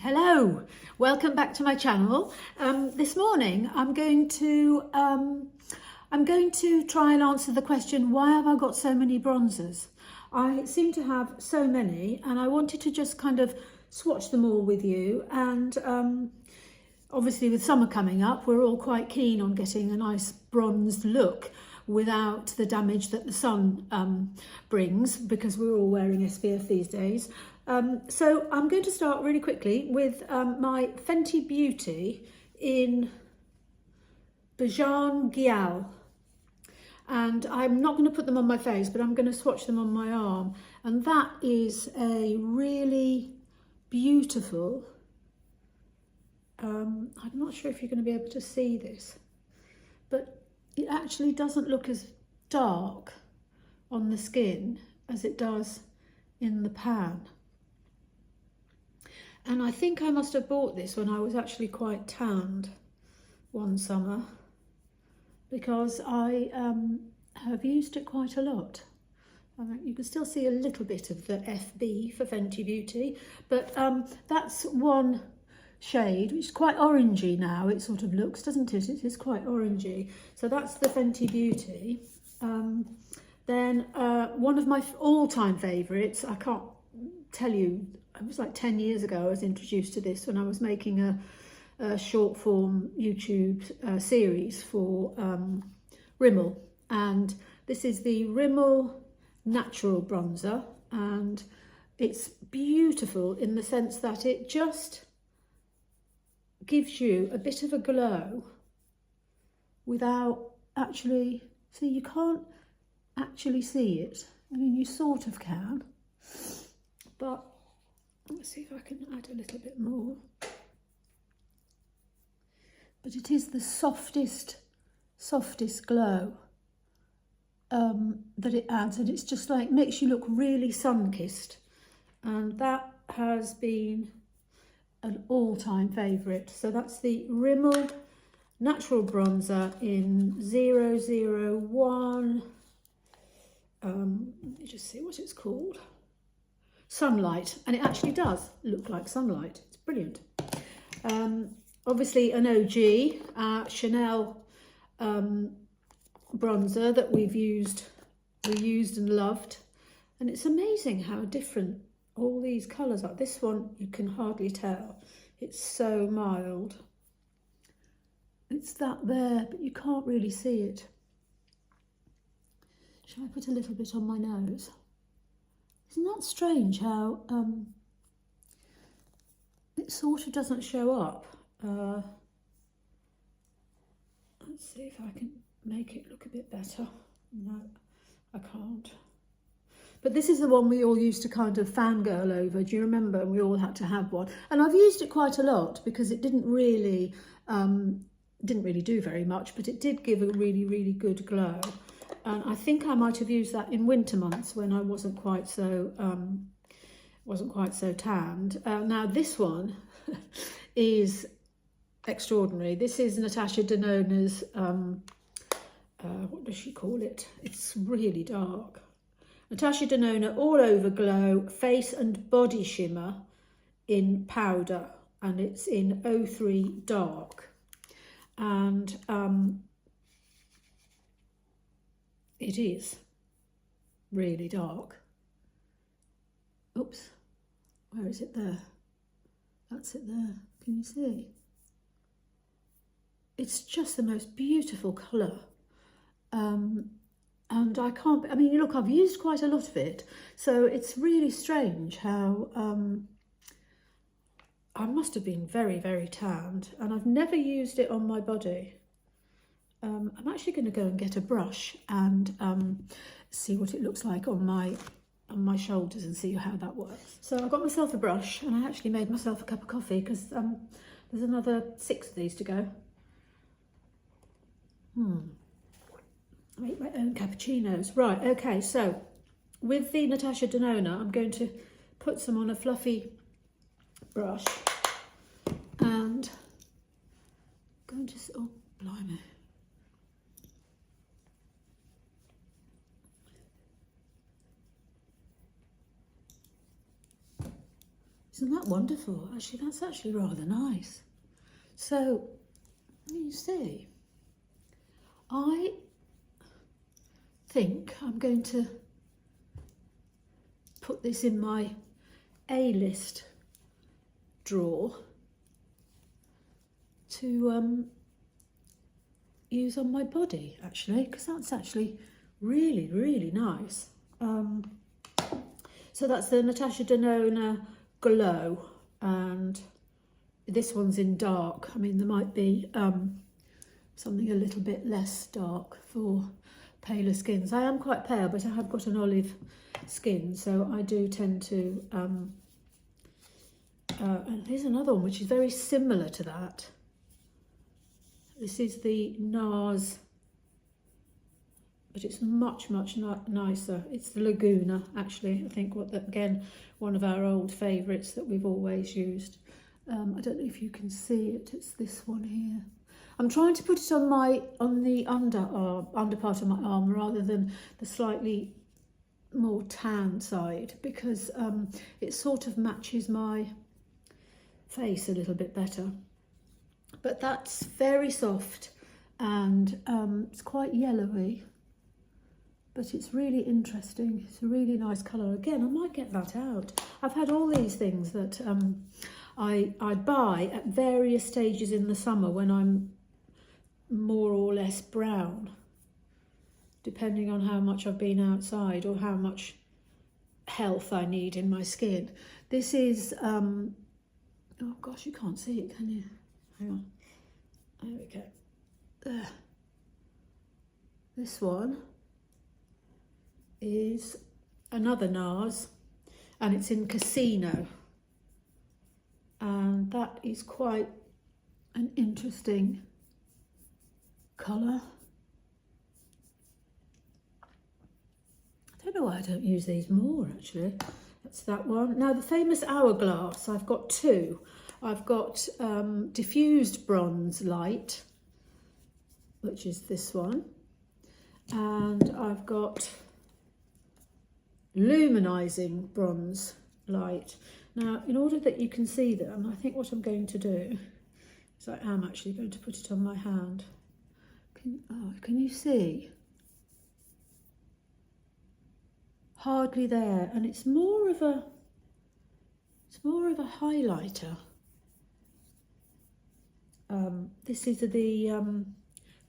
Hello, welcome back to my channel. This morning I'm going to try and answer the question, why have I got so many bronzers? I seem to have so many and I wanted to just kind of swatch them all with you, and obviously with summer coming up we're all quite keen on getting a nice bronzed look without the damage that the sun brings, because we're all wearing SPF these days. So I'm going to start really quickly with my Fenty Beauty in Bajan Gyal. And I'm not going to put them on my face, but I'm going to swatch them on my arm. And that is a really beautiful, I'm not sure if you're going to be able to see this, but it actually doesn't look as dark on the skin as it does in the pan. And I think I must have bought this when I was actually quite tanned one summer, because I have used it quite a lot. You can still see a little bit of the FB for Fenty Beauty, but that's one shade which is quite orangey now. It sort of looks, doesn't it? It is quite orangey. So that's the Fenty Beauty. Then one of my all-time favourites, I can't tell you, it was like 10 years ago I was introduced to this when I was making a short form YouTube series for Rimmel, and this is the Rimmel Natural Bronzer, and it's beautiful in the sense that it just gives you a bit of a glow without actually, see, you can't actually see it. I mean, you sort of can, but let's see if I can add a little bit more. But it is the softest glow that it adds, and it's just like, makes you look really sun-kissed, and that has been an all-time favourite. So that's the Rimmel Natural Bronzer in 001, let me just see what it's called, Sunlight, and it actually does look like sunlight. It's brilliant. Obviously an OG Chanel bronzer that we used and loved, and it's amazing how different all these colours are. This one you can hardly tell, it's so mild. It's that there, but you can't really see it. Shall I put a little bit on my nose? Isn't that strange how it sort of doesn't show up? Let's see if I can make it look a bit better. No, I can't. But this is the one we all used to kind of fangirl over. Do you remember? We all had to have one. And I've used it quite a lot because it didn't really do very much, but it did give a really, really good glow. And I think I might have used that in winter months when I wasn't quite so tanned. Now this one is extraordinary. This is Natasha Denona's, what does she call it? It's really dark. Natasha Denona All Over Glow Face and Body Shimmer in powder, and it's in 03 Dark. And it is really dark. Oops, where is it there? That's it there, can you see? It's just the most beautiful colour. And I mean, look, I've used quite a lot of it, so it's really strange how I must have been very, very tanned, and I've never used it on my body. I'm actually going to go and get a brush and see what it looks like on my shoulders and see how that works. So I got myself a brush, and I actually made myself a cup of coffee because there's another 6 of these to go. I make my own cappuccinos. Right, okay, so with the Natasha Denona, I'm going to put some on a fluffy brush, and I'm going to, oh, blimey. Isn't that wonderful? Actually, that's actually rather nice. So, you see, I think I'm going to put this in my A-list drawer to use on my body, actually, because that's actually really, really nice. So that's the Natasha Denona Glow, and this one's in dark. I mean, there might be something a little bit less dark for paler skins. I am quite pale, but I have got an olive skin, so I do tend to... and here's another one which is very similar to that. This is the Nars, but it's much, much nicer. It's the Laguna, actually. I think, again, one of our old favourites that we've always used. I don't know if you can see it. It's this one here. I'm trying to put it on the under part of my arm rather than the slightly more tan side, because it sort of matches my face a little bit better. But that's very soft, and it's quite yellowy, but it's really interesting. It's a really nice colour. Again, I might get that out. I've had all these things that I buy at various stages in the summer when I'm more or less brown, depending on how much I've been outside or how much health I need in my skin. This is, oh gosh, you can't see it, can you? Hang on, there we go. There. This one is another Nars, and it's in Casino, and that is quite an interesting colour. I don't know why I don't use these more, actually. That's that one. Now, the famous Hourglass, I've got two. I've got Diffused Bronze Light, which is this one, and I've got Luminizing Bronze Light. Now, in order that you can see them, I think what I'm going to do is I am actually going to put it on my hand. Can you see? Hardly there, and it's more of a highlighter. This is the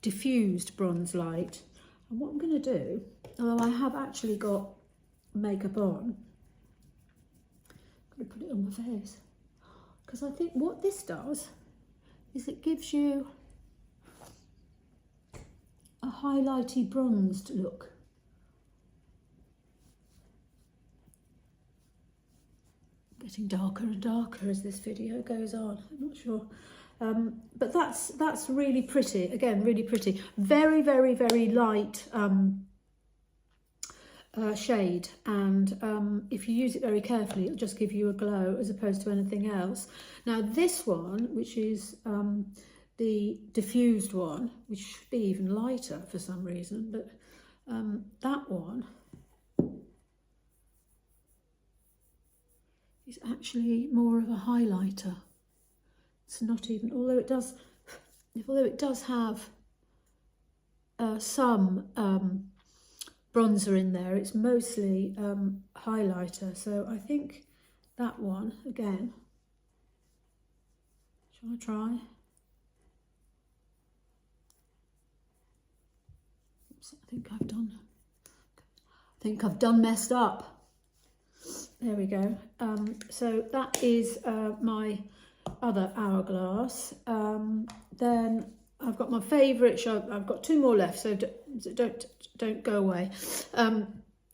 Diffused Bronze Light, and what I'm going to do, although I have actually got makeup on, I'm going to put it on my face, because I think what this does is it gives you a highlighty bronzed look. Getting darker and darker as this video goes on. I'm not sure, but that's really pretty. Again, really pretty. Very, very, very light shade, and if you use it very carefully, it'll just give you a glow as opposed to anything else. Now, this one, which is the diffused one, which should be even lighter for some reason, but that one is actually more of a highlighter. It's not even, although it does have some bronzer in there, it's mostly highlighter. So I think that one, again, shall I try? Oops, I think I've done messed up. There we go. So that is my other Hourglass. Then I've got my favourite. I've got two more left, so don't go away.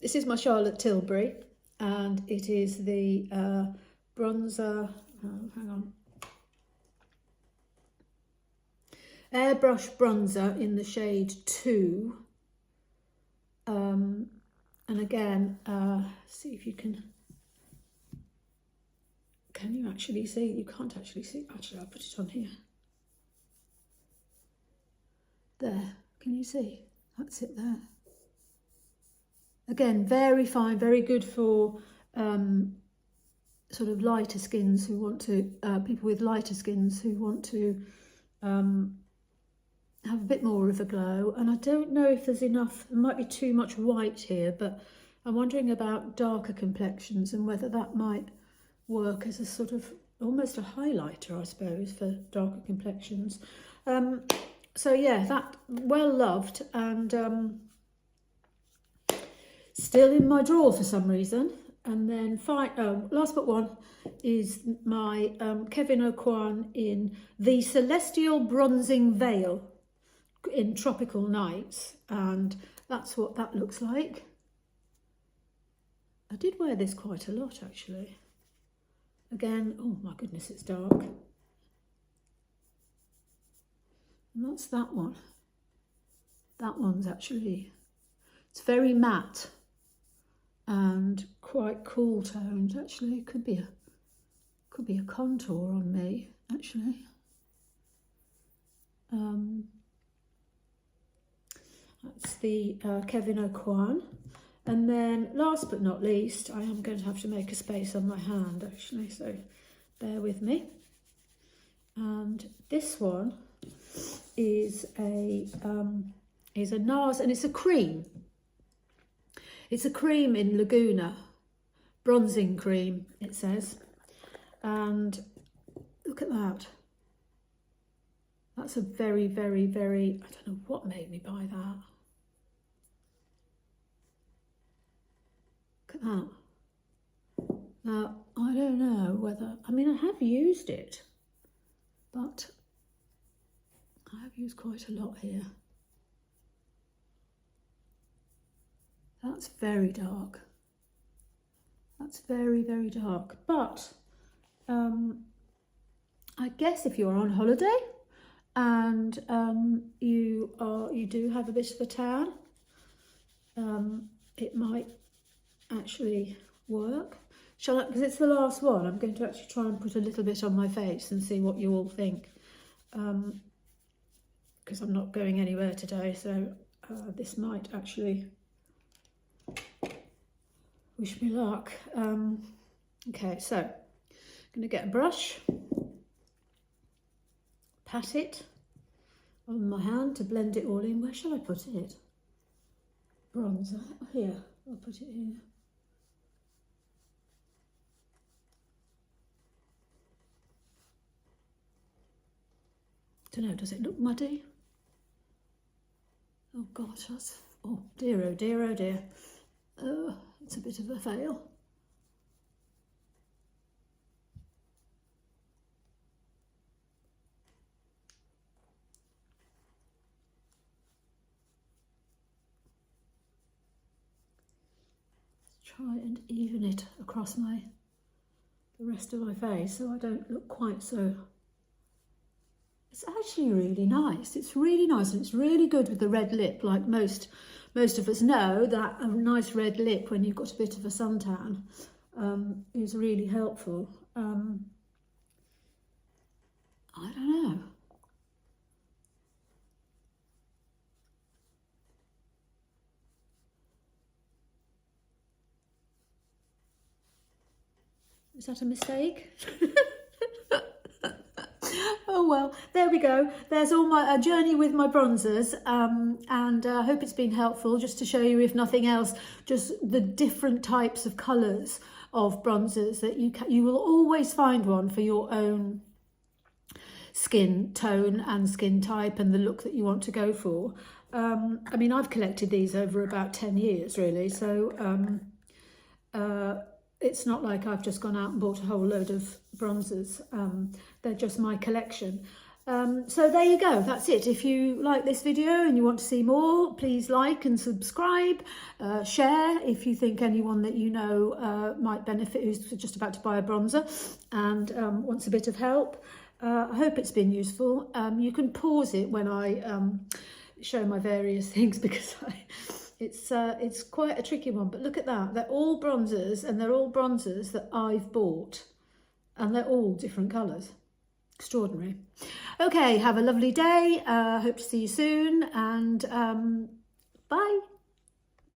This is my Charlotte Tilbury, and it is the Broonzr. Oh, hang on. Airbrush bronzer in the shade 2. And again, see if you can you actually see? You can't actually see. Actually, I'll put it on here. There, can you see? That's it there. Again, very fine, very good for sort of lighter skins who want to, people with lighter skins who want to have a bit more of a glow. And I don't know if there's enough, there might be too much white here, but I'm wondering about darker complexions and whether that might work as a sort of almost a highlighter, I suppose, for darker complexions. So yeah, that well loved, and still in my drawer for some reason. And then last but one is my Kevyn Aucoin in the Celestial Bronzing Veil in Tropical Nights, and that's what that looks like. I did wear this quite a lot actually. Again, oh my goodness, it's dark. And that's that one. That one's actually, it's very matte and quite cool toned actually. Could be a contour on me actually. That's the Kevyn Aucoin. And then last but not least, I am going to have to make a space on my hand actually, so bear with me. And this one is a Nars, and it's a cream. It's a cream in Laguna, bronzing cream, it says. And look at that. That's a very, very, very, I don't know what made me buy that. Look at that. Now, I don't know whether, I mean, I have used it, but I have used quite a lot here. That's very dark. That's very, very dark. But I guess if you're on holiday and you do have a bit of a tan, it might actually work. Shall I, because it's the last one, I'm going to actually try and put a little bit on my face and see what you all think. Because I'm not going anywhere today, so this might actually wish me luck. Okay, so I'm going to get a brush, pat it on my hand to blend it all in. Where shall I put it? Bronzer, here, I'll put it here. Don't know, does it look muddy? Oh gosh, that's, oh dear, oh dear, oh dear. Oh, it's a bit of a fail. Let's try and even it across the rest of my face so I don't look quite so. It's actually really nice. It's really nice, and it's really good with the red lip. Like most of us know that a nice red lip when you've got a bit of a suntan is really helpful. I don't know. Is that a mistake? Oh well, there we go. There's all my journey with my bronzers, and I hope it's been helpful just to show you, if nothing else, just the different types of colours of bronzers that you will always find one for your own skin tone and skin type and the look that you want to go for. I mean, I've collected these over about 10 years really, so it's not like I've just gone out and bought a whole load of bronzers. They're just my collection. So there you go, that's it. If you like this video and you want to see more, please like and subscribe, share if you think anyone that you know might benefit, who's just about to buy a bronzer and wants a bit of help. I hope it's been useful. You can pause it when I show my various things, because it's quite a tricky one, but look at that. They're all bronzers, and they're all bronzers that I've bought, and they're all different colours. Extraordinary. Okay, have a lovely day. Hope to see you soon, and bye.